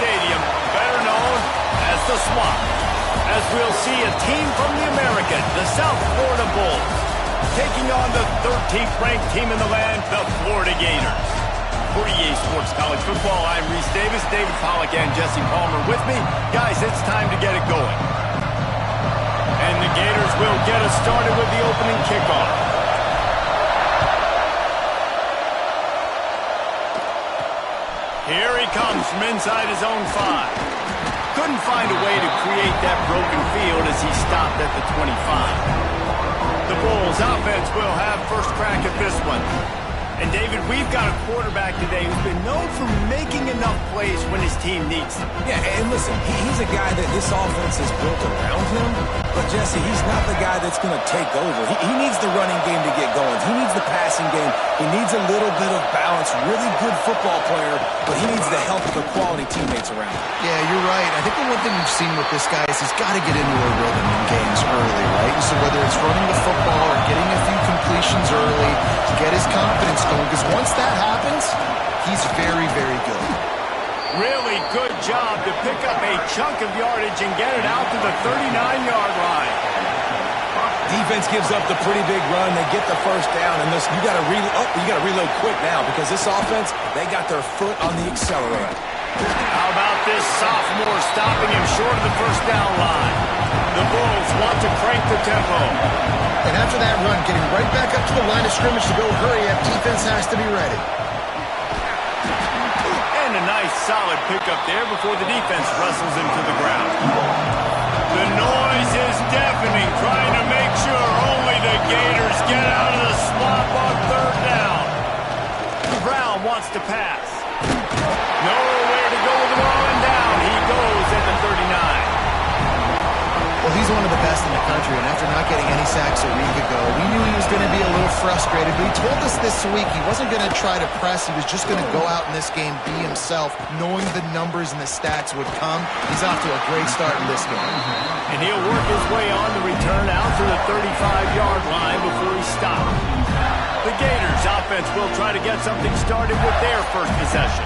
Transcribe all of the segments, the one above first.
Stadium, better known as the Swamp, as we'll see a team from the American, the South Florida Bulls, taking on the 13th ranked team in the land, the Florida Gators. For EA Sports College Football, I'm Reese Davis, David Pollack, and Jesse Palmer with me. Guys, it's time to get it going. And the Gators will get us started with the opening kickoff. Here he comes from inside his own 5. Couldn't find a way to create that broken field as he stopped at the 25. The Bulls offense will have first crack at this one. And, David, we've got a quarterback today who's been known for making enough plays when his team needs them. Yeah, and listen, he's a guy that this offense is built around him. But, Jesse, he's not the guy that's going to take over. He needs the running game to get going. He needs the passing game. He needs a little bit of balance. Really good football player, but he needs the help of the quality teammates around him. Yeah, you're right. I think the one thing we've seen with this guy is he's got to get into a rhythm in games early, right? And so whether it's running the football or getting a few completions early to get his confidence going, because once that happens, he's very, very good. Really good job to pick up a chunk of yardage and get it out to the 39-yard line. Defense gives up the pretty big run. They get the first down, and you got to reload quick now because this offense, they got their foot on the accelerator. How about this sophomore stopping him short of the first down line? The Bulls want to crank the tempo. And after that run, getting right back up to the line of scrimmage to go hurry up, defense has to be ready. And a nice solid pickup there before the defense wrestles him to the ground. The noise is deafening, trying to make sure only the Gators get out of the swamp on third down. Brown wants to pass. Nowhere to go with the ball and down. He goes at the 39. Well, he's one of the best in the country, and after not getting any sacks a week ago, we knew he was going to be a little frustrated, but he told us this week he wasn't going to try to press. He was just going to go out in this game, be himself, knowing the numbers and the stats would come. He's off to a great start in this game. And he'll work his way on the return out to the 35-yard line before he stops. The Gators offense will try to get something started with their first possession.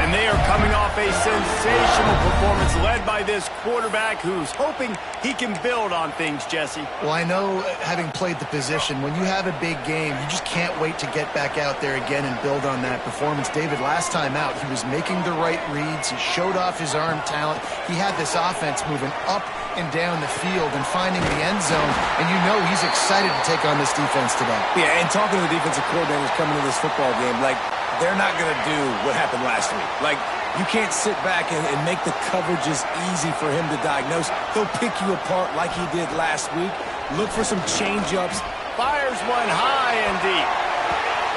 And they are coming off a sensational performance led by this quarterback who's hoping he can build on things, Jesse. Well, I know, having played the position, when you have a big game, you just can't wait to get back out there again and build on that performance. David, last time out, he was making the right reads. He showed off his arm talent. He had this offense moving up and down the field and finding the end zone. And you know he's excited to take on this defense today. Yeah, and talking to the defensive coordinators coming to this football game, like, they're not going to do what happened last week. Like, you can't sit back and make the coverages easy for him to diagnose. He'll pick you apart like he did last week. Look for some change-ups. Fires one high and deep.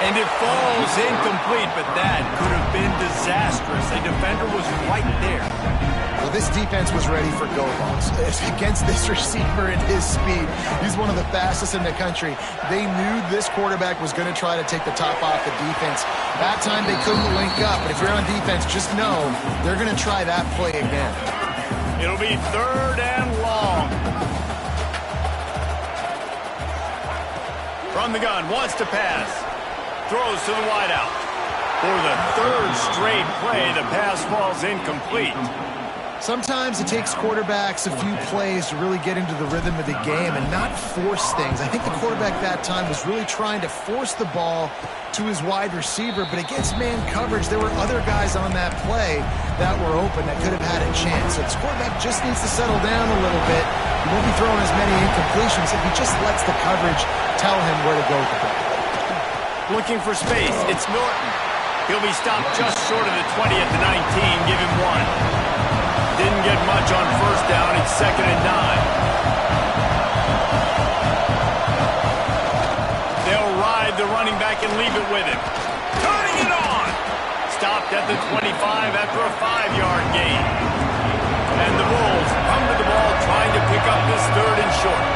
And it falls incomplete, but that could have been disastrous. The defender was right there. Well, this defense was ready for go-balls. Against this receiver at his speed, he's one of the fastest in the country. They knew this quarterback was going to try to take the top off the defense. That time they couldn't link up, but if you're on defense, just know they're going to try that play again. It'll be third and long. From the gun, wants to pass. Throws to the wideout. For the third straight play, the pass falls incomplete. Sometimes it takes quarterbacks a few plays to really get into the rhythm of the game and not force things. I think the quarterback that time was really trying to force the ball to his wide receiver, but against man coverage, there were other guys on that play that were open that could have had a chance. So this quarterback just needs to settle down a little bit. He won't be throwing as many incompletions if he just lets the coverage tell him where to go with the ball. Looking for space, it's Norton. He'll be stopped just short of the 20 at the 19, give him 1. Didn't get much on first down. It's 2nd and 9. They'll ride the running back and leave it with him. Turning it on. Stopped at the 25 after a 5-yard gain. And the Bulls come to the ball trying to pick up this 3rd and short.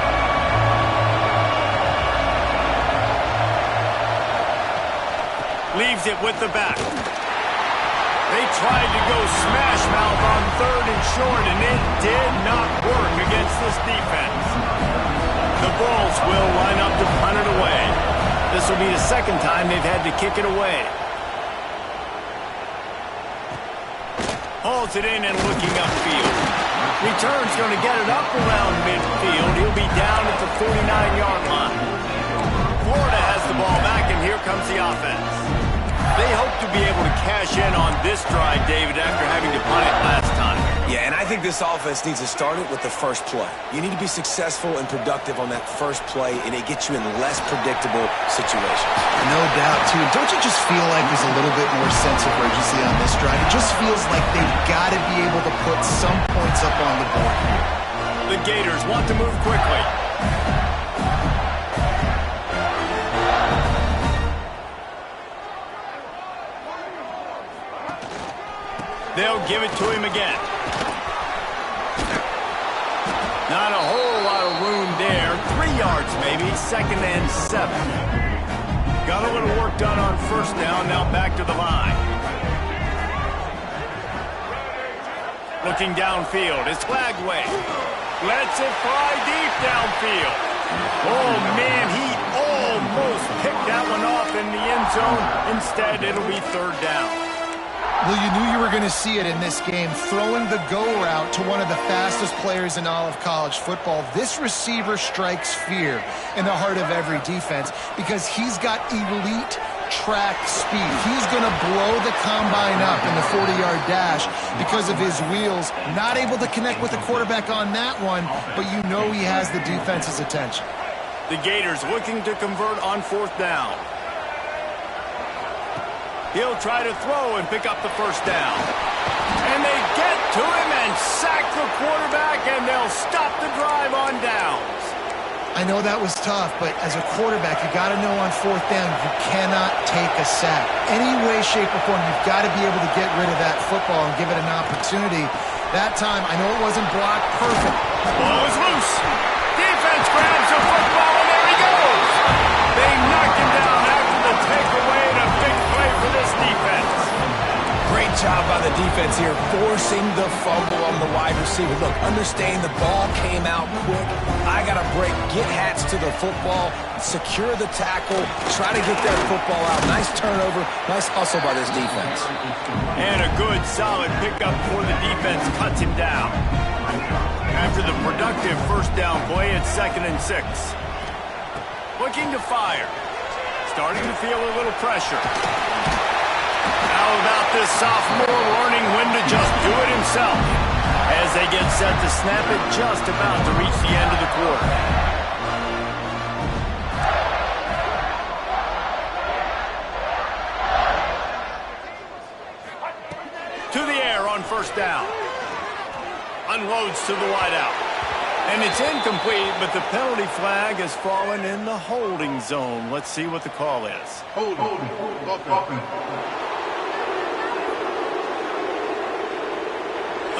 Leaves it with the back. They tried to go smash mouth on 3rd and short, and it did not work against this defense. The Bulls will line up to punt it away. This will be the 2nd time they've had to kick it away. Hauls it in and looking upfield. Return's going to get it up around midfield. He'll be down at the 49-yard line. Florida has the ball back, and here comes the offense. They hope to be able to cash in on this drive, David, after having to punt it last time. Yeah, and I think this offense needs to start it with the first play. You need to be successful and productive on that first play, and it gets you in less predictable situations. No doubt, too. Don't you just feel like there's a little bit more sense of urgency on this drive? It just feels like they've got to be able to put some points up on the board here. The Gators want to move quickly. They'll give it to him again. Not a whole lot of room there. 3 yards maybe, 2nd and 7. Got a little work done on first down, now back to the line. Looking downfield, it's Flagway. Lets it fly deep downfield. Oh man, he almost picked that one off in the end zone. Instead, it'll be 3rd down. Well, you knew you were going to see it in this game, throwing the go route to one of the fastest players in all of college football. This receiver strikes fear in the heart of every defense because he's got elite track speed. He's going to blow the combine up in the 40-yard dash because of his wheels. Not able to connect with the quarterback on that one, but you know he has the defense's attention. The Gators looking to convert on 4th down. He'll try to throw and pick up the 1st down. And they get to him and sack the quarterback, and they'll stop the drive on downs. I know that was tough, but as a quarterback, you got to know on 4th down, you cannot take a sack. Any way, shape, or form, you've got to be able to get rid of that football and give it an opportunity. That time, I know it wasn't blocked perfect. Ball is loose. Defense grabs the football, and there he goes. They knock him down after the takeaway, and a big play for this defense. Great job by the defense here, forcing the fumble on the wide receiver. Look, understand the ball came out quick. I got to break, get hats to the football, secure the tackle, try to get that football out. Nice turnover, nice hustle by this defense. And a good, solid pickup before the defense cuts him down. After the productive 1st down play, it's 2nd and 6. Looking to fire. Starting to feel a little pressure. How about this sophomore learning when to just do it himself as they get set to snap it just about to reach the end of the quarter. To the air on 1st down. Unloads to the wideout. And it's incomplete, but the penalty flag has fallen in the holding zone. Let's see what the call is. Hold.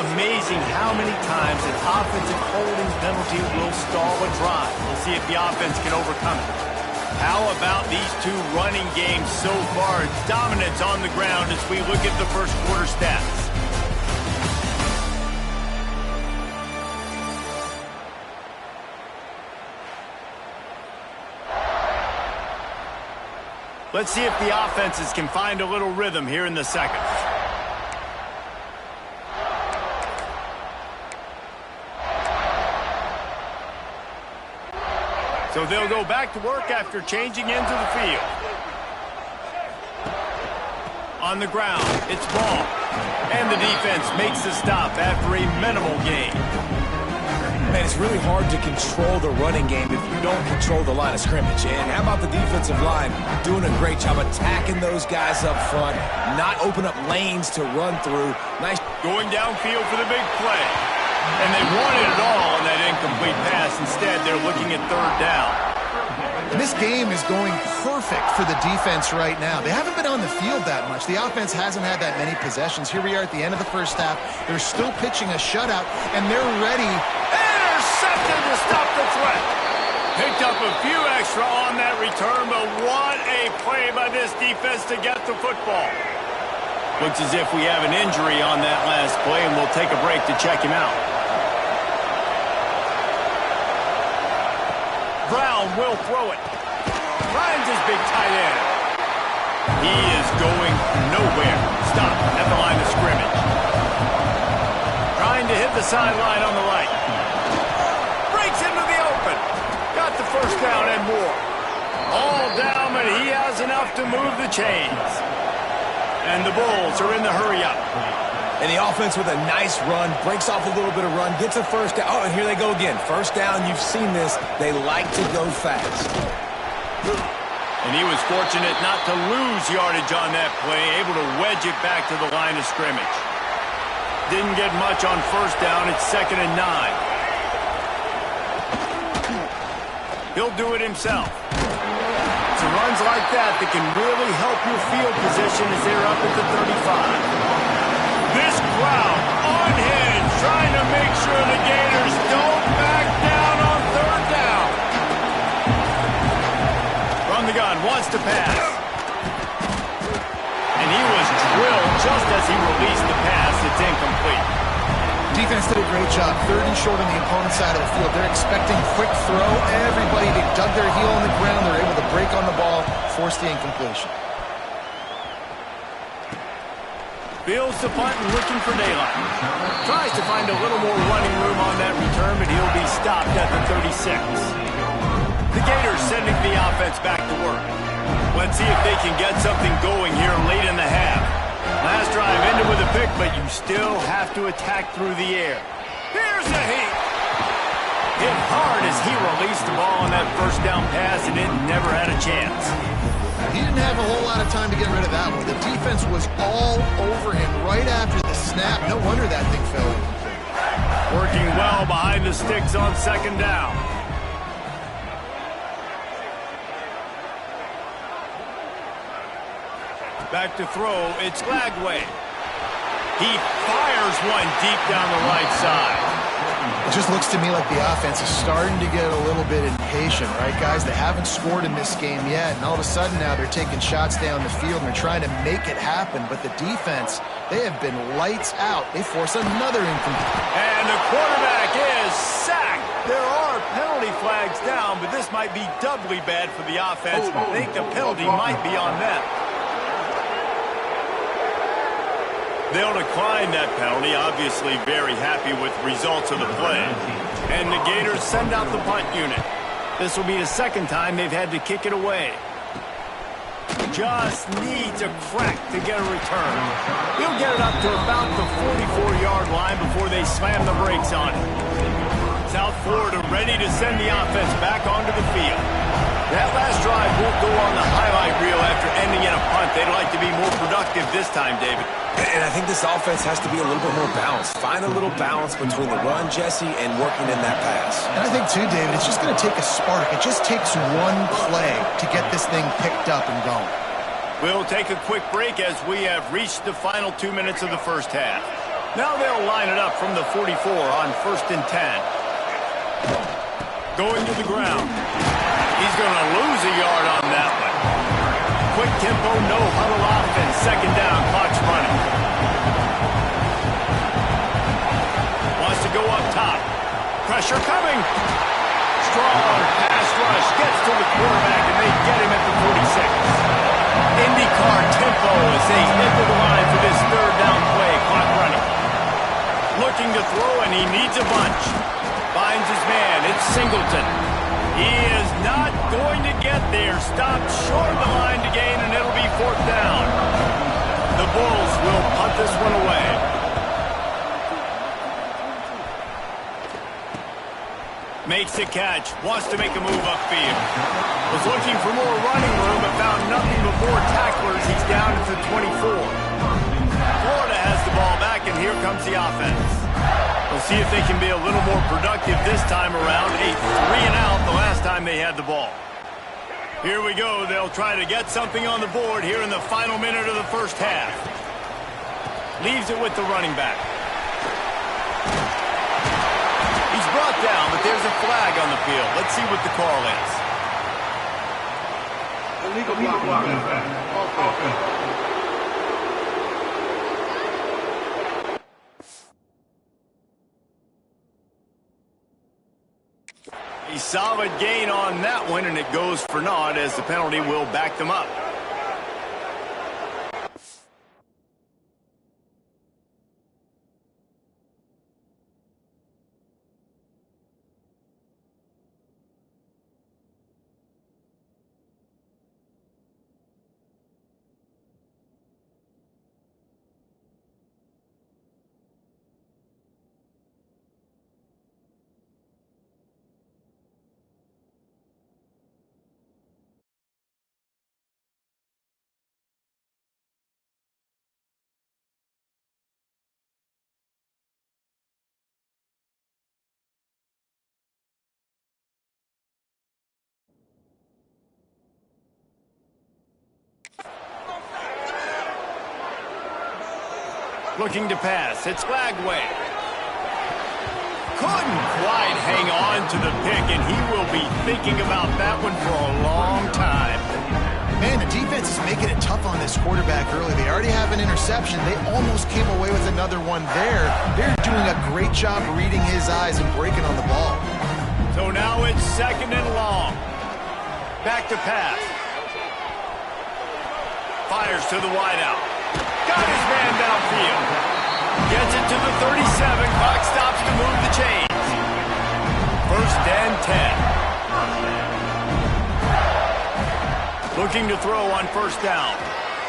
Amazing how many times an offensive holding penalty will stall a drive. We'll see if the offense can overcome it. How about these two running games so far? Dominance on the ground as we look at the 1st quarter stats. Let's see if the offenses can find a little rhythm here in the 2nd. So they'll go back to work after changing into the field. On the ground, it's ball. And the defense makes the stop after a minimal gain. Man, it's really hard to control the running game if you don't control the line of scrimmage. And how about the defensive line doing a great job attacking those guys up front, not open up lanes to run through. Nice. Going downfield for the big play. And they wanted it all on that incomplete pass. Instead, they're looking at 3rd down. This game is going perfect for the defense right now. They haven't been on the field that much. The offense hasn't had that many possessions. Here we are at the end of the 1st half. They're still pitching a shutout, and they're ready. Intercepted to stop the threat. Picked up a few extra on that return, but what a play by this defense to get the football. Looks as if we have an injury on that last play, and we'll take a break to check him out. Brown will throw it. Finds his big tight end. He is going nowhere. Stop at the line of scrimmage. the sideline on the right. Breaks into the open. Got the first down and more. All down, but he has enough to move the chains. And the Bulls are in the hurry-up. And the offense with a nice run, breaks off a little bit of run, gets a first down. Oh, and here they go again. First down, you've seen this. They like to go fast. And he was fortunate not to lose yardage on that play, able to wedge it back to the line of scrimmage. Didn't get much on first down. It's 2nd and 9. He'll do it himself. It's runs like that can really help your field position as they're up at the 35. This crowd unhinged, trying to make sure the Gators don't back down on 3rd down. From the gun, wants to pass. And he was drilled just as he released the pass. It's incomplete. Defense did a great job. 3rd and short on the opponent's side of the field. They're expecting quick throw. Everybody dug their heel on the ground. They're able to break on the ball, force the incompletion. Fields the punt and looking for daylight. Tries to find a little more running room on that return, but he'll be stopped at the 36. The Gators sending the offense back to work. Let's see if they can get something going here late in the half. Last drive ended with a pick, but you still have to attack through the air. Here's the heat. Hit hard as he released the ball on that first down pass, and it never had a chance. He didn't have a whole lot of time to get rid of that one. The defense was all over him right after the snap. No wonder that thing fell. Working well behind the sticks on 2nd down. Back to throw, it's Lagway. He fires one deep down the right side. It just looks to me like the offense is starting to get a little bit impatient, right, guys? They haven't scored in this game yet, and all of a sudden now they're taking shots down the field and they're trying to make it happen. But the defense, they have been lights out. They force another incomplete. And the quarterback is sacked. There are penalty flags down, but this might be doubly bad for the offense. I think the penalty might be on them. They'll decline that penalty, obviously very happy with results of the play. And the Gators send out the punt unit. This will be the 2nd time they've had to kick it away. Just needs a crack to get a return. He'll get it up to about the 44-yard line before they slam the brakes on it. South Florida ready to send the offense back onto the field. That last drive won't go on the highlight reel after ending in a punt. They'd like to be more productive this time, David. And I think this offense has to be a little bit more balanced. Find a little balance between the run, Jesse, and working in that pass. And I think, too, David, it's just going to take a spark. It just takes one play to get this thing picked up and going. We'll take a quick break as we have reached the final 2 minutes of the first half. Now they'll line it up from the 44 on 1st and 10. Going to the ground. He's going to lose a yard on that one. Quick tempo, no huddle offense. 2nd down, clock's running. Wants to go up top. Pressure coming. Strong pass rush. Gets to the quarterback, and they get him at the 46. IndyCar tempo as they head to the line for this 3rd down play. Clock running. Looking to throw, and he needs a bunch. Finds his man. It's Singleton. He is not going to get there. Stopped short of the line to gain, and it'll be 4th down. The Bulls will punt this one away. Makes the catch. Wants to make a move upfield. Was looking for more running room, but found nothing but more tacklers. He's down to 24. Florida has the ball back, and here comes the offense. We'll see if they can be a little more productive this time around. A 3-and-out the last time they had the ball. Here we go. They'll try to get something on the board here in the final minute of the first half. Leaves it with the running back. He's brought down, but there's a flag on the field. Let's see what the call is. Illegal blocking. A solid gain on that one, and it goes for naught as the penalty will back them up. Looking to pass. It's Lagway. Couldn't quite hang on to the pick, and he will be thinking about that one for a long time. Man, the defense is making it tough on this quarterback early. They already have an interception. They almost came away with another one there. They're doing a great job reading his eyes and breaking on the ball. So now it's 2nd and long. Back to pass. Fires to the wideout. Got his man downfield. Gets it to the 37. Clock stops to move the chains. 1st and 10. Looking to throw on 1st down.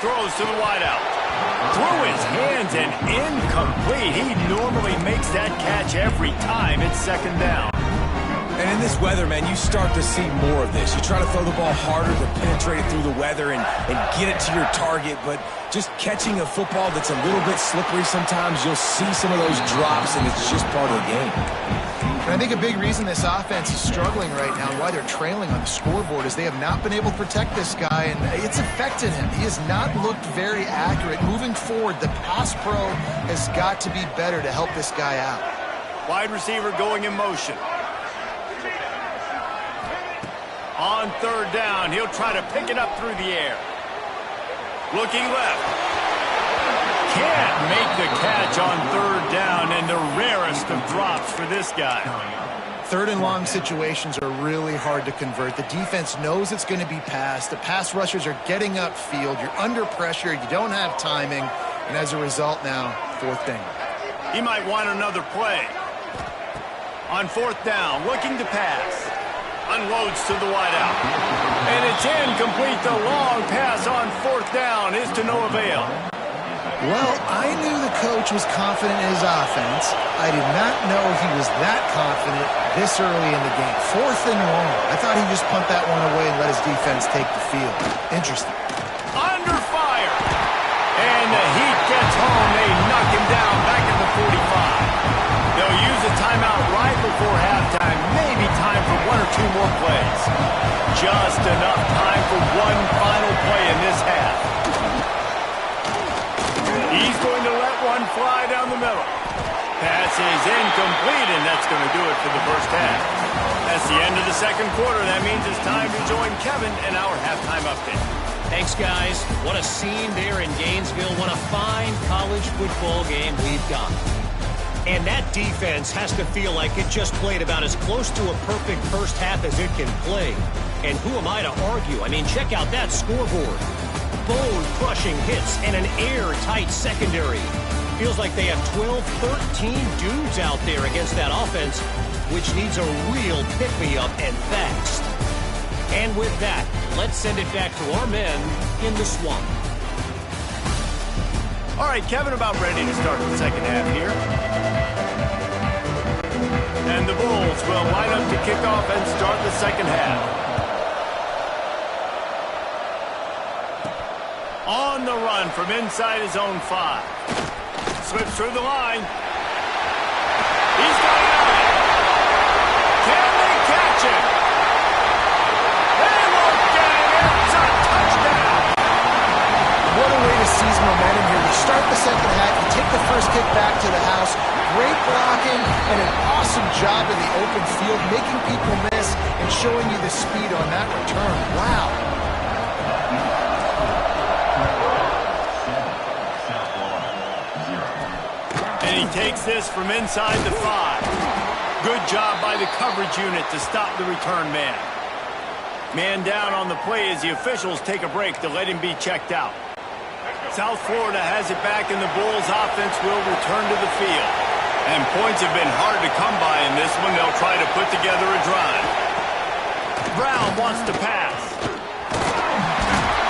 Throws to the wideout. Through his hands and incomplete. He normally makes that catch every time. It's 2nd down. And in this weather, man, you start to see more of this. You try to throw the ball harder to penetrate it through the weather and get it to your target, but just catching a football that's a little bit slippery sometimes, you'll see some of those drops, and it's just part of the game. And I think a big reason this offense is struggling right now and why they're trailing on the scoreboard is they have not been able to protect this guy, and it's affected him. He has not looked very accurate. Moving forward, the pass pro has got to be better to help this guy out. Wide receiver going in motion. On 3rd down, he'll try to pick it up through the air. Looking left. Can't make the catch on 3rd down, and the rarest of drops for this guy. 3rd and long situations are really hard to convert. The defense knows it's going to be passed. The pass rushers are getting upfield. You're under pressure. You don't have timing. And as a result now, 4th down. He might want another play. On 4th down, looking to pass. Unloads to the wideout. And it's incomplete. The long pass on 4th down is to no avail. Well, I knew the coach was confident in his offense. I did not know he was that confident this early in the game. 4th and long. I thought he'd just punt that one away and let his defense take the field. Interesting. Under fire. And the heat gets home. They knock him down back at the 45. They'll use a timeout right before halftime. Maybe time for 1 or 2 more plays. Just enough time for one final play in this half. He's going to let one fly down the middle. Pass is incomplete, and that's going to do it for the first half. That's the end of the 2nd quarter. That means it's time to join Kevin in our halftime update. Thanks, guys. What a scene there in Gainesville. What a fine college football game we've got. And that defense has to feel like it just played about as close to a perfect first half as it can play. And who am I to argue? I mean, check out that scoreboard. Bone-crushing hits and an airtight secondary. Feels like they have 12, 13 dudes out there against that offense, which needs a real pick-me-up and fast. And with that, let's send it back to our men in the swamp. All right, Kevin, about ready to start the 2nd half here. And the Bulls will line up to kick off and start the 2nd half. On the run from inside his own 5. Slips through the line. He's got it out. Can they catch him? They won't get it. It's a touchdown. What a way to seize momentum here. You start the 2nd half, you take the first kick back to the house. Great blocking and an awesome job in the open field, making people miss and showing you the speed on that return. Wow. And he takes this from inside the 5. Good job by the coverage unit to stop the return man. Man down on the play as the officials take a break to let him be checked out. South Florida has it back, and the Bulls offense will return to the field. And points have been hard to come by in this one. They'll try to put together a drive. Brown wants to pass.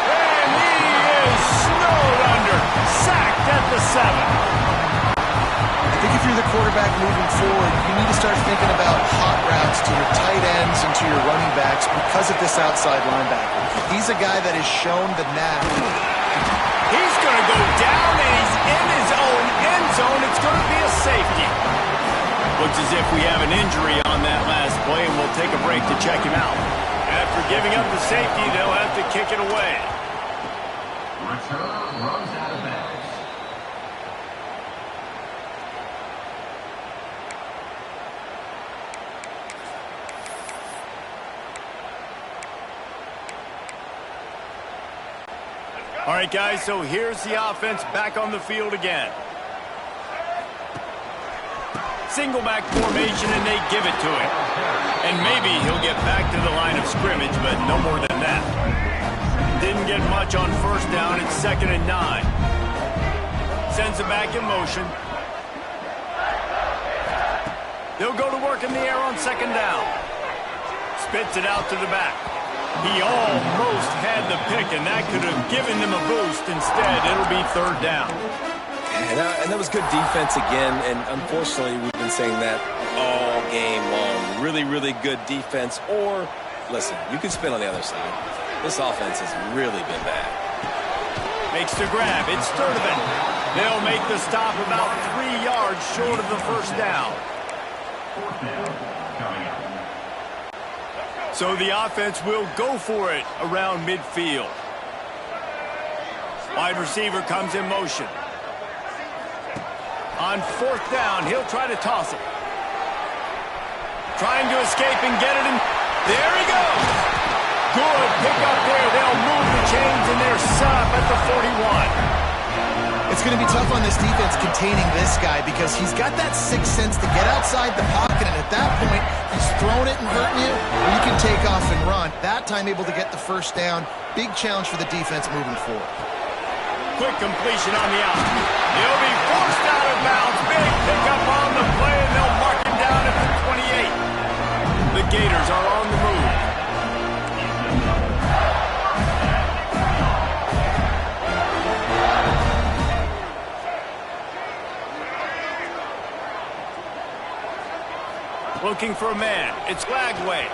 And he is snowed under. Sacked at the 7. I think if you're the quarterback moving forward, you need to start thinking about hot routes to your tight ends and to your running backs because of this outside linebacker. He's a guy that has shown the knack. He's going to go down, and he's in his own end zone. It's going to be a safety. Looks as if we have an injury on that last play, and we'll take a break to check him out. After giving up the safety, they'll have to kick it away. Return runs out of bounds. All right, guys, so here's the offense back on the field again. Single back formation, and they give it to him. And maybe he'll get back to the line of scrimmage, but no more than that. Didn't get much on first down. It's 2nd and 9. Sends it back in motion. They'll go to work in the air on 2nd down. Spits it out to the back. He almost had the pick, and that could have given them a boost. Instead, it'll be 3rd down. And that was good defense again, and unfortunately, we've been saying that all game long. Really, really good defense, or, listen, you can spin on the other side. This offense has really been bad. Makes the grab. It's Sturdivant. They'll make the stop about 3 yards short of the 1st down. So the offense will go for it around midfield. Wide receiver comes in motion. On 4th down, he'll try to toss it. Trying to escape and get it in. There he goes. Good pickup there. They'll move the chains, and they're set up at the 41. It's going to be tough on this defense containing this guy because he's got that sixth sense to get outside the pocket, and at that point, he's throwing it and hurting you, or you can take off and run. That time able to get the 1st down. Big challenge for the defense moving forward. Quick completion on the out. He'll be forced out of bounds. Big pickup on the play, and they'll mark him down at the 28. The Gators are on the move. Looking for a man. It's Lagway.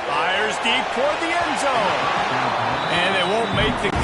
Fires deep toward the end zone. And they won't make the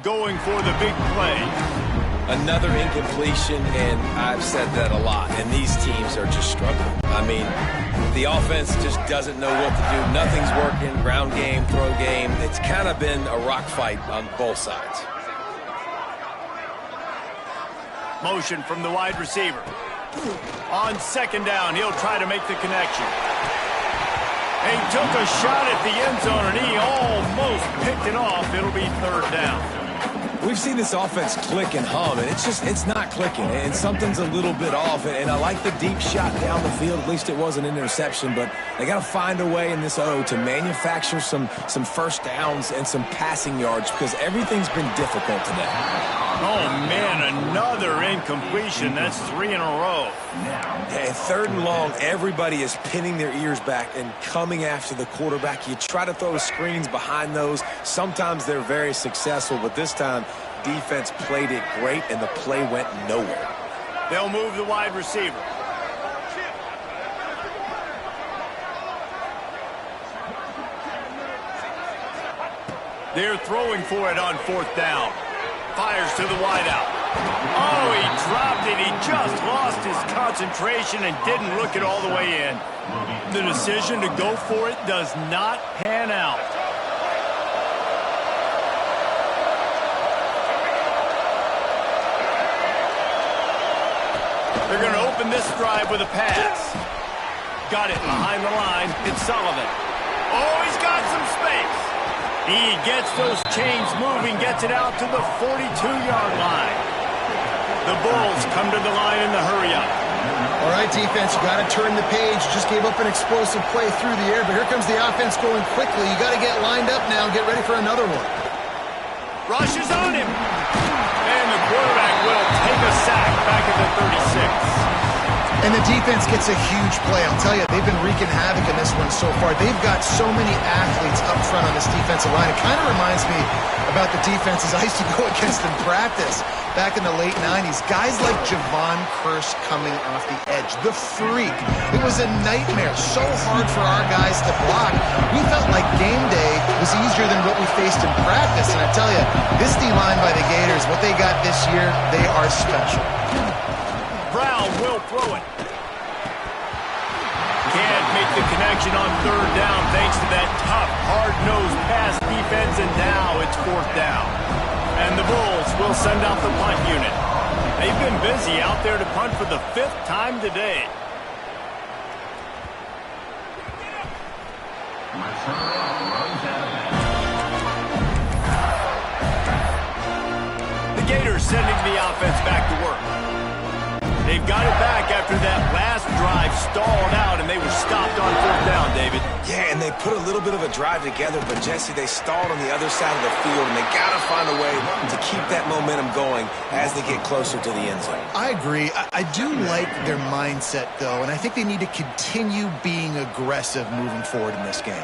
going for the big play. Another incompletion, and I've said that a lot, and these teams are just struggling. I mean, the offense just doesn't know what to do. Nothing's working, ground game, throw game. It's kind of been a rock fight on both sides. Motion from the wide receiver. On second down, he'll try to make the connection. He took a shot at the end zone, and he almost picked it off. It'll be third down. We've seen this offense click and hum, and it's not clicking, and something's a little bit off. And I like the deep shot down the field. At least it was an interception, but they got to find a way in this to manufacture some first downs and some passing yards because everything's been difficult today. Oh, man, another incompletion. That's 3 in a row. And third and long, everybody is pinning their ears back and coming after the quarterback. You try to throw screens behind those. Sometimes they're very successful, but this time, defense played it great, and the play went nowhere. They'll move the wide receiver. They're throwing for it on fourth down. Fires to the wideout. Oh, he dropped it. He just lost his concentration and didn't look it all the way in. The decision to go for it does not pan out. They're going to open this drive with a pass. Got it behind the line. It's Sullivan. Oh, he's got some space. He gets those chains moving, gets it out to the 42-yard line. The Bulls come to the line in the hurry-up. All right, defense, you got to turn the page. Just gave up an explosive play through the air, but here comes the offense going quickly. You got to get lined up now and get ready for another one. Rush is on him. And the quarterback will take a sack back at the 36. And the defense gets a huge play. I'll tell you, they've been wreaking havoc in this one so far. They've got so many athletes up front on this defensive line. It kind of reminds me about the defenses I used to go against in practice back in the late 90s. Guys like Javon Curse coming off the edge. The freak. It was a nightmare. So hard for our guys to block. We felt like game day was easier than what we faced in practice. And I tell you, this D-line by the Gators, what they got this year, they are special. Brown will throw it. Can't make the connection on third down thanks to that tough, hard-nosed pass defense, and now it's fourth down. And the Bulls will send out the punt unit. They've been busy out there to punt for the 5th time today. The Gators sending the offense back to work. They've got it back after that last drive stalled out, and they were stopped on fourth down, David. Yeah, and they put a little bit of a drive together, but, Jesse, they stalled on the other side of the field, and they got to find a way to keep that momentum going as they get closer to the end zone. I agree. I do like their mindset, though, and I think they need to continue being aggressive moving forward in this game.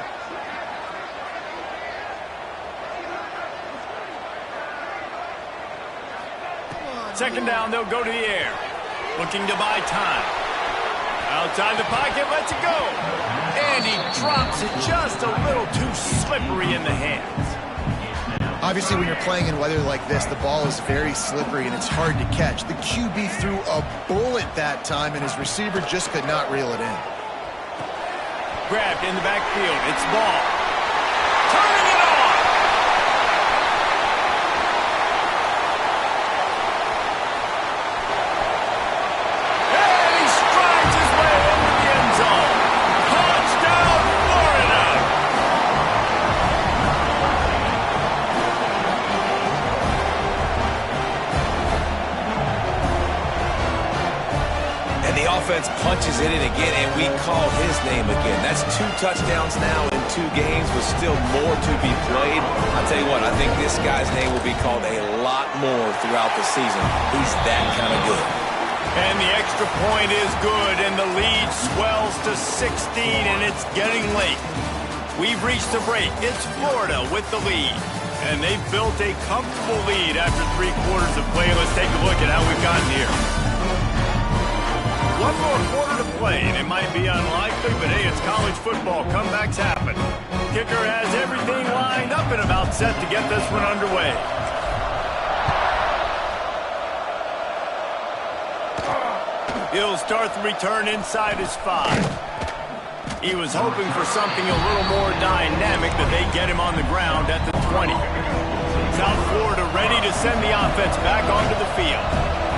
Second down, they'll go to the air. Looking to buy time. Outside the pocket, lets it go. And he drops it just a little too slippery in the hands. Obviously, when you're playing in weather like this, the ball is very slippery and it's hard to catch. The QB threw a bullet that time, and his receiver just could not reel it in. Grabbed in the backfield. It's ball. Turning it on. And he strides his way into the end zone. Touchdown, Florida. And the offense punches it in again, and we call his name again. That's 2 touchdowns now in 2 games, with still more to be played. I'll tell you what, I think this guy's name will be called a lot more throughout the season. He's that kind of good. And the extra point is good, and the lead swells to 16, and it's getting late. We've reached the break. It's Florida with the lead, and they've built a comfortable lead after 3 quarters of play. Let's take a look at how we've gotten here. 1 more quarter to play, and it might be unlikely, but hey, it's college football. Comebacks happen. Kicker has everything lined up and about set to get this one underway. He'll start the return inside his 5. He was hoping for something a little more dynamic, but they get him on the ground at the 20. South Florida ready to send the offense back onto the field.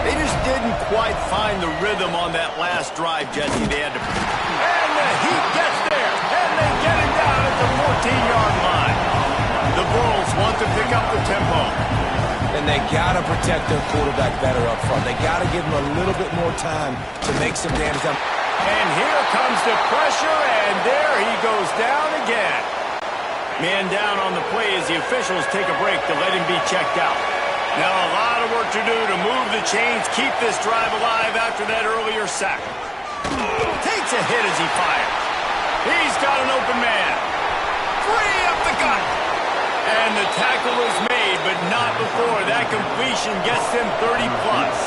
They just didn't quite find the rhythm on that last drive, Jesse. They had to... And the Heat gets there, and they get him down at the 14-yard line. The Bulls want to pick up the tempo. And they got to protect their quarterback better up front. They got to give him a little bit more time to make some damage. And here comes the pressure, and there he goes down again. Man down on the play as the officials take a break to let him be checked out. Now a lot of work to do to move the chains, keep this drive alive after that earlier sack. Takes a hit as he fires. He's got an open man. Free up the gut. And the tackle is made, but not before that completion gets them 30-plus.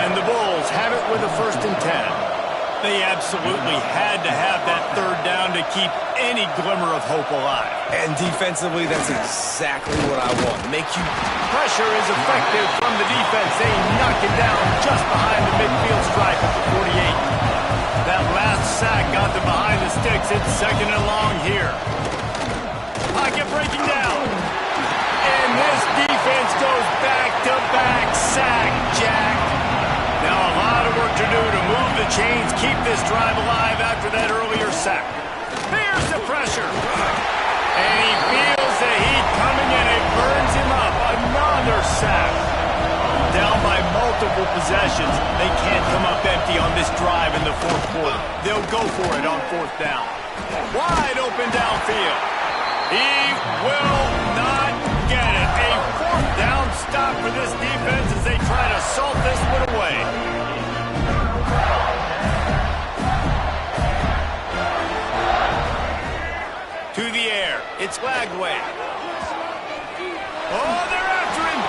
And the Bulls have it with a 1st and 10. They absolutely had to have that 3rd down to keep any glimmer of hope alive. And defensively, that's exactly what I want. Make you... Pressure is effective from the defense. They knock it down just behind the midfield stripe at the 48. That last sack got them behind the sticks. It's 2nd and long here. Pocket breaking down. And this defense goes back-to-back sack, Jack. Now a lot of work to do to move the chains, keep this drive alive after that earlier sack. There's the pressure. And he feels the heat coming and it burns him up. Another sack. Down by multiple possessions. They can't come up empty on this drive in the 4th quarter. They'll go for it on 4th down. Wide open downfield. He will not get it. A 4th down stop for this defense as they try to salt this one away. To the air. It's Lagway. Oh, they're after him.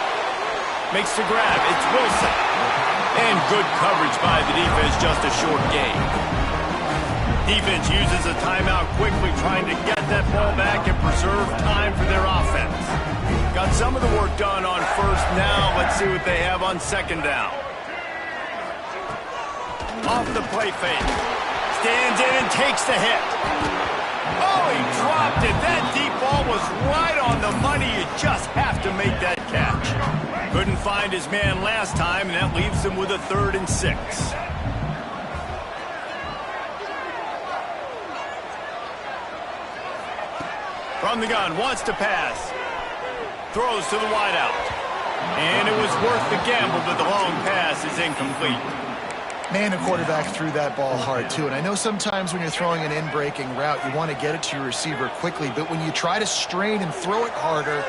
Makes the grab. It's Wilson. And good coverage by the defense. Just a short gain. Defense uses a timeout quickly, trying to get that ball back and preserve time for their offense. Got some of the work done on 1st. Now let's see what they have on 2nd down. Off the play fake. Stands in and takes the hit. Oh, he dropped it. That deep ball was right on the money. You just have to make that catch. Couldn't find his man last time, and that leaves him with a 3rd and 6. From the gun, wants to pass. Throws to the wideout. And it was worth the gamble, but the long pass is incomplete. Man, the quarterback threw that ball hard, too. And I know sometimes when you're throwing an in-breaking route, you want to get it to your receiver quickly. But when you try to strain and throw it harder,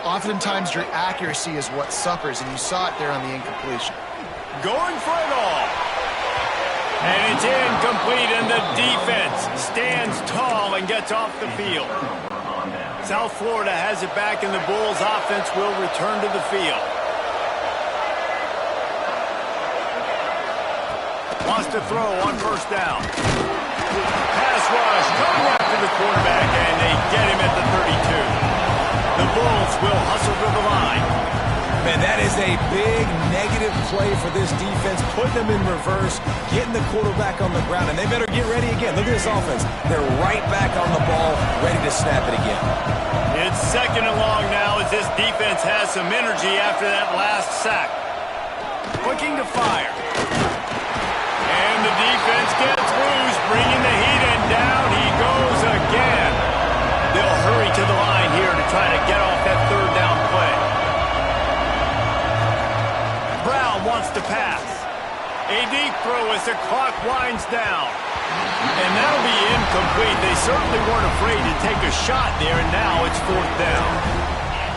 oftentimes your accuracy is what suffers. And you saw it there on the incompletion. Going for it all. And it's incomplete, and the defense stands tall and gets off the field. South Florida has it back, and the Bulls offense will return to the field. Wants to throw on 1st down. Pass rush coming after the quarterback, and they get him at the 32. The Bulls will hustle to the line. Man, that is a big negative play for this defense, putting them in reverse, getting the quarterback on the ground, and they better get ready again. Look at this offense. They're right back on the ball, ready to snap it again. It's 2nd and long now as this defense has some energy after that last sack. Looking to fire. And the defense gets loose, bringing the heat, and down he goes again. They'll hurry to the line here to try to get off that 3rd down play. Brown wants to pass. A deep throw as the clock winds down. And that'll be incomplete. They certainly weren't afraid to take a shot there, and now it's 4th down.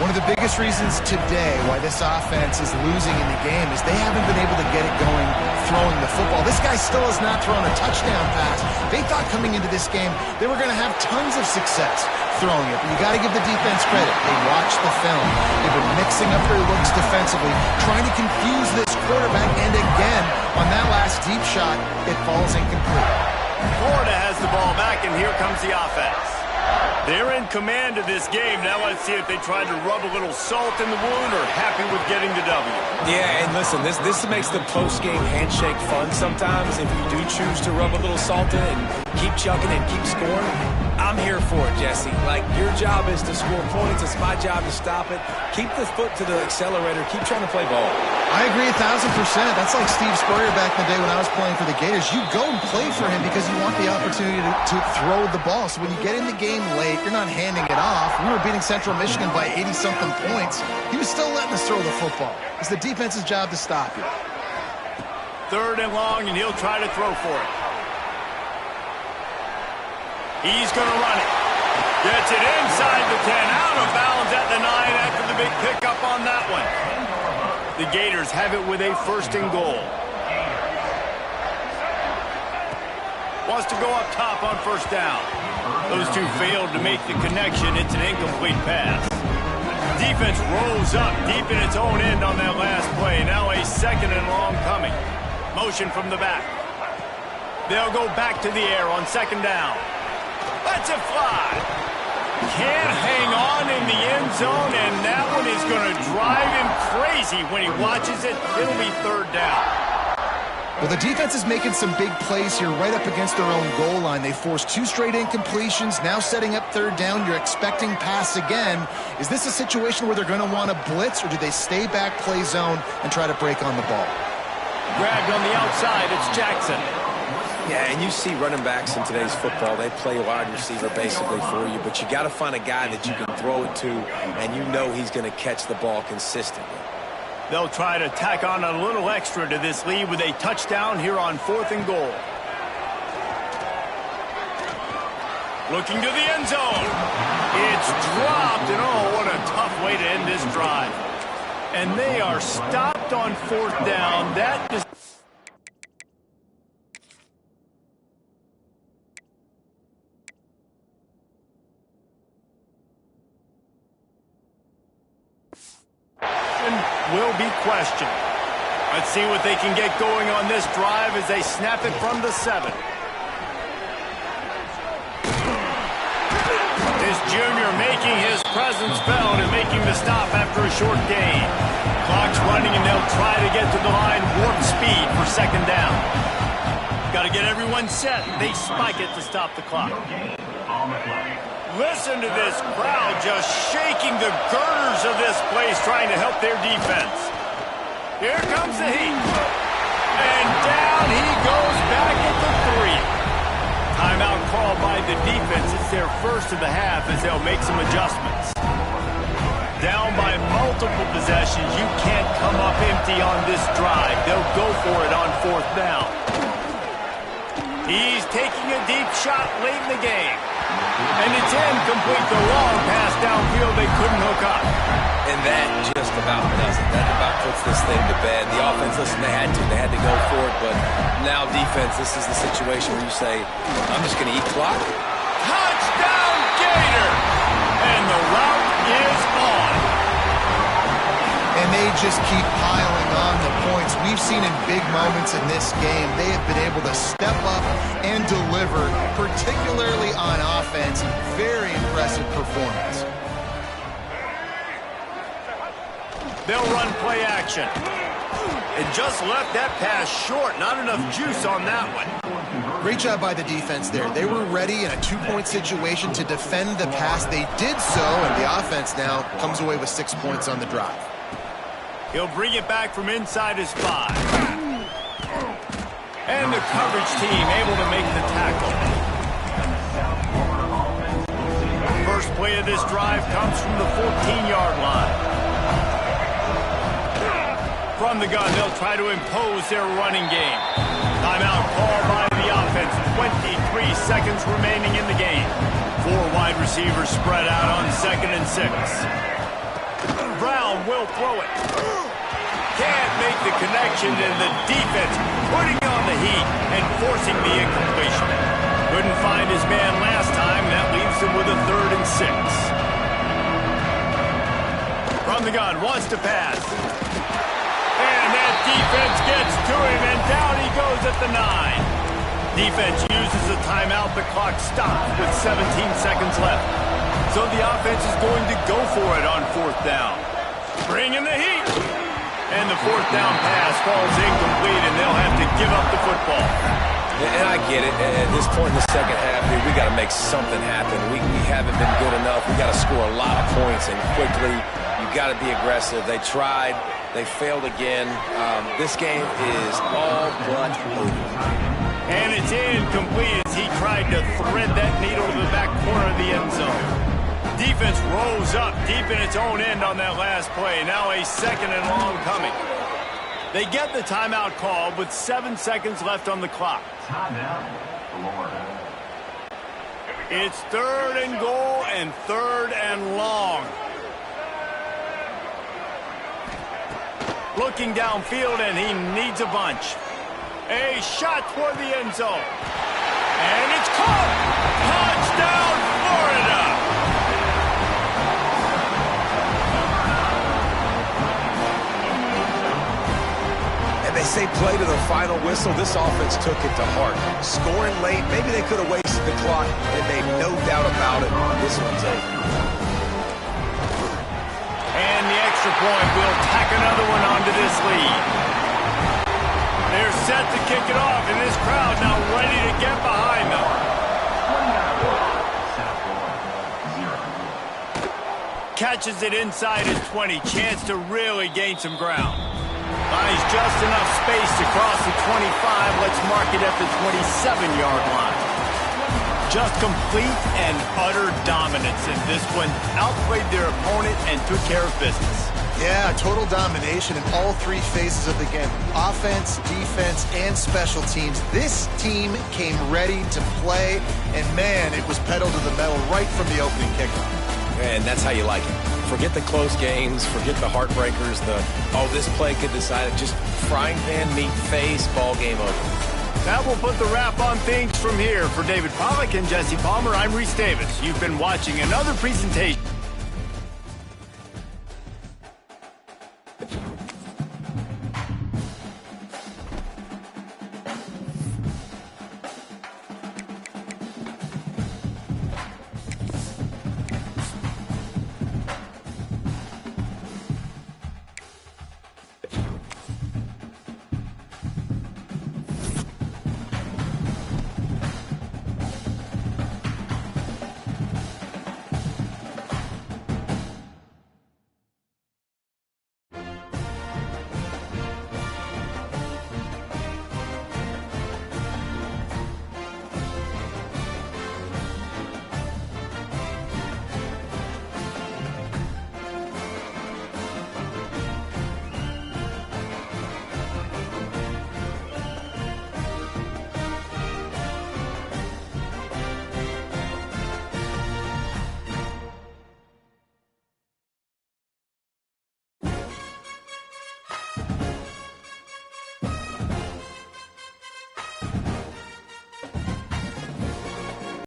One of the biggest reasons today why this offense is losing in the game is they haven't been able to get it going throwing the football. This guy still has not thrown a touchdown pass. They thought coming into this game they were going to have tons of success throwing it. But you got to give the defense credit. They watched the film. They've been mixing up their looks defensively, trying to confuse this quarterback. And again, on that last deep shot, it falls incomplete. Florida has the ball back, and here comes the offense. They're in command of this game. Now let's see if they try to rub a little salt in the wound or happy with getting the W. Yeah, and listen, this makes the post-game handshake fun sometimes. If you do choose to rub a little salt in and keep chucking and keep scoring, I'm here for it, Jesse. Like, your job is to score points. It's my job to stop it. Keep the foot to the accelerator. Keep trying to play ball. I agree 1,000%. That's like Steve Spurrier back in the day when I was playing for the Gators. You go and play for him because you want the opportunity to throw the ball. So when you get in the game late, you're not handing it off. We were beating Central Michigan by 80-something points. He was still letting us throw the football. It's the defense's job to stop you. 3rd and long, and he'll try to throw for it. He's going to run it. Gets it inside the 10, out of bounds at the 9 after the big pickup on that one. The Gators have it with a 1st and goal. Wants to go up top on 1st down. Those two failed to make the connection. It's an incomplete pass. Defense rolls up deep in its own end on that last play. Now a 2nd and long coming. Motion from the back. They'll go back to the air on 2nd down. Lets it fly. Can't hang on in the end zone, and that one is going to drive him crazy when he watches it. It'll be 3rd down. Well, the defense is making some big plays here right up against their own goal line. They forced 2 straight incompletions, now setting up 3rd down. You're expecting pass again. Is this a situation where they're going to want to blitz, or do they stay back, play zone, and try to break on the ball? Grabbed on the outside, it's Jackson. Yeah, and you see running backs in today's football, they play wide receiver basically for you, but you got to find a guy that you can throw it to, and you know he's going to catch the ball consistently. They'll try to tack on a little extra to this lead with a touchdown here on 4th and goal. Looking to the end zone. It's dropped, and oh, what a tough way to end this drive. And they are stopped on 4th down. That is... will be questioned. Let's see what they can get going on this drive as they snap it from the 7. This junior making his presence felt and making the stop after a short gain. Clock's running, and they'll try to get to the line warp speed for 2nd down. Got to get everyone set. They spike it to stop the clock. Listen to this crowd just shaking the girders of this place, trying to help their defense. Here comes the heat. And down he goes back at the 3. Timeout call by the defense. It's their 1st of the half as they'll make some adjustments. Down by multiple possessions. You can't come up empty on this drive. They'll go for it on 4th down. He's taking a deep shot late in the game. And it's incomplete. The long pass downfield they couldn't hook up. And that just about does it. That about puts this thing to bed. The offense, listen, they had to go for it, but now defense, this is the situation where you say, I'm just going to eat clock. Touchdown, Gator! And the route is on. And they just keep piling on the points. We've seen in big moments in this game, they have been able to step up and deliver, particularly on offense. Very impressive performance. They'll run play action. And just left that pass short. Not enough juice on that one. Great job by the defense there. They were ready in a 2-point situation to defend the pass. They did so, and the offense now comes away with 6 points on the drive. He'll bring it back from inside his 5. And the coverage team able to make the tackle. First play of this drive comes from the 14-yard line. From the gun, they'll try to impose their running game. Timeout called by the offense. 23 seconds remaining in the game. 4 wide receivers spread out on 2nd and 6. Brown will throw it. Can't make the connection, and the defense putting on the heat and forcing the incompletion. Couldn't find his man last time. That leaves him with a 3rd and 6. From the gun, wants to pass. And that defense gets to him, and down he goes at the 9. Defense uses a timeout. The clock stops with 17 seconds left. So the offense is going to go for it on 4th down. Bringing the heat. And the 4th down pass falls incomplete, and they'll have to give up the football. And I get it. At this point in the second half, dude, we got to make something happen. We haven't been good enough. We got to score a lot of points, and quickly. You got to be aggressive. They tried. They failed again. This game is all but over. And it's incomplete as he tried to thread that needle to the back corner of the end zone. Defense rose up deep in its own end on that last play. Now a 2nd and long coming. They get the timeout called with 7 seconds left on the clock. It's 3rd and goal and 3rd and long. Looking downfield, and he needs a bunch. A shot toward the end zone. And it's caught! Touchdown, Florida! And they say play to the final whistle. This offense took it to heart. Scoring late, maybe they could have wasted the clock, and made no doubt about it. This one's over. And the extra point will tack another one onto this lead. They're set to kick it off, and this crowd now ready to get behind them. Catches it inside his 20. Chance to really gain some ground. Buys just enough space to cross the 25. Let's mark it at the 27-yard line. Just complete and utter dominance in this one. Outplayed their opponent and took care of business. Yeah, total domination in all 3 phases of the game. Offense, defense, and special teams. This team came ready to play, and man, it was pedal to the metal right from the opening kickoff. And that's how you like it. Forget the close games, forget the heartbreakers, this play could decide it. Just frying pan meet face, ball game over. That will put the wrap on things from here. For David Pollack and Jesse Palmer, I'm Reese Davis. You've been watching another presentation.